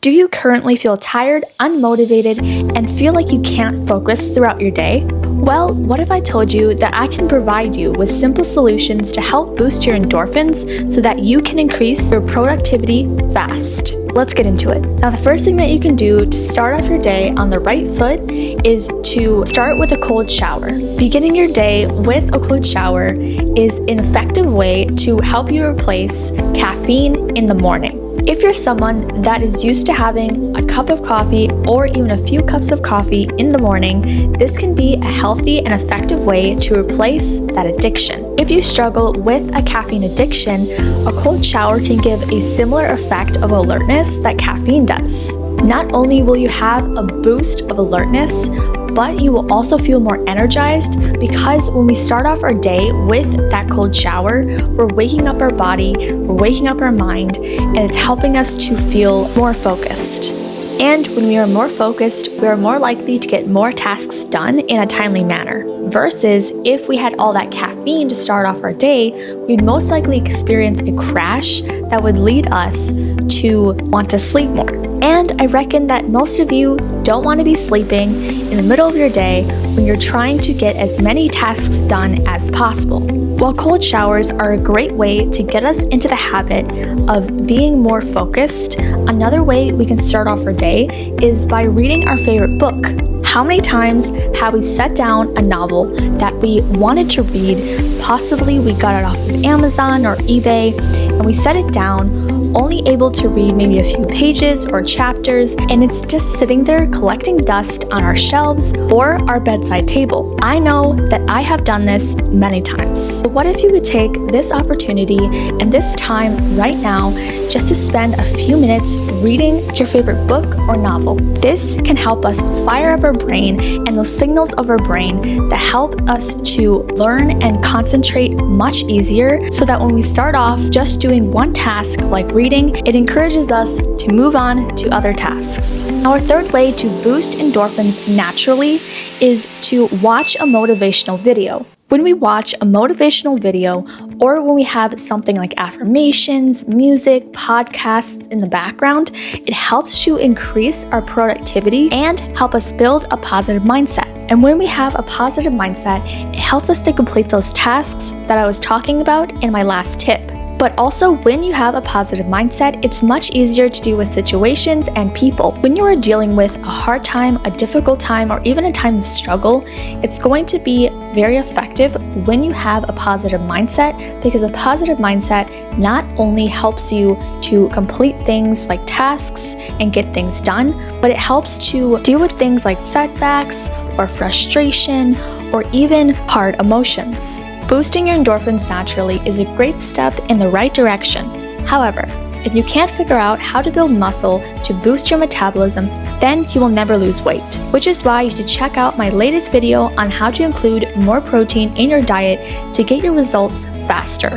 Do you currently feel tired, unmotivated, and feel like you can't focus throughout your day? Well, what if I told you that I can provide you with simple solutions to help boost your endorphins so that you can increase your productivity fast? Let's get into it. Now, the first thing that you can do to start off your day on the right foot is to start with a cold shower. Beginning your day with a cold shower is an effective way to help you replace caffeine in the morning. If you're someone that is used to having a cup of coffee or even a few cups of coffee in the morning, this can be a healthy and effective way to replace that addiction. If you struggle with a caffeine addiction, a cold shower can give a similar effect of alertness that caffeine does. Not only will you have a boost of alertness, but you will also feel more energized because when we start off our day with that cold shower, we're waking up our body, we're waking up our mind, and it's helping us to feel more focused. And when we are more focused, we are more likely to get more tasks done in a timely manner. Versus if we had all that caffeine to start off our day, we'd most likely experience a crash that would lead us to want to sleep more. And I reckon that most of you don't want to be sleeping in the middle of your day when you're trying to get as many tasks done as possible. While cold showers are a great way to get us into the habit of being more focused, another way we can start off our day is by reading our favorite book. How many times have we set down a novel that we wanted to read? Possibly we got it off of Amazon or eBay, and we set it down, only able to read maybe a few pages or chapters, and it's just sitting there collecting dust on our shelves or our bedside table. I know that I have done this many times. But what if you would take this opportunity and this time right now just to spend a few minutes reading your favorite book or novel? This can help us fire up our brain and those signals of our brain that help us to learn and concentrate much easier, so that when we start off just doing one task like reading, it encourages us to move on to other tasks. Our third way to boost endorphins naturally is to watch a motivational video. When we watch a motivational video, or when we have something like affirmations, music, podcasts in the background, it helps to increase our productivity and help us build a positive mindset. And when we have a positive mindset, it helps us to complete those tasks that I was talking about in my last tip. But also, when you have a positive mindset, it's much easier to deal with situations and people. When you are dealing with a hard time, a difficult time, or even a time of struggle, it's going to be very effective when you have a positive mindset, because a positive mindset not only helps you to complete things like tasks and get things done, but it helps to deal with things like setbacks or frustration or even hard emotions. Boosting your endorphins naturally is a great step in the right direction. However, if you can't figure out how to build muscle to boost your metabolism, then you will never lose weight, which is why you should check out my latest video on how to include more protein in your diet to get your results faster.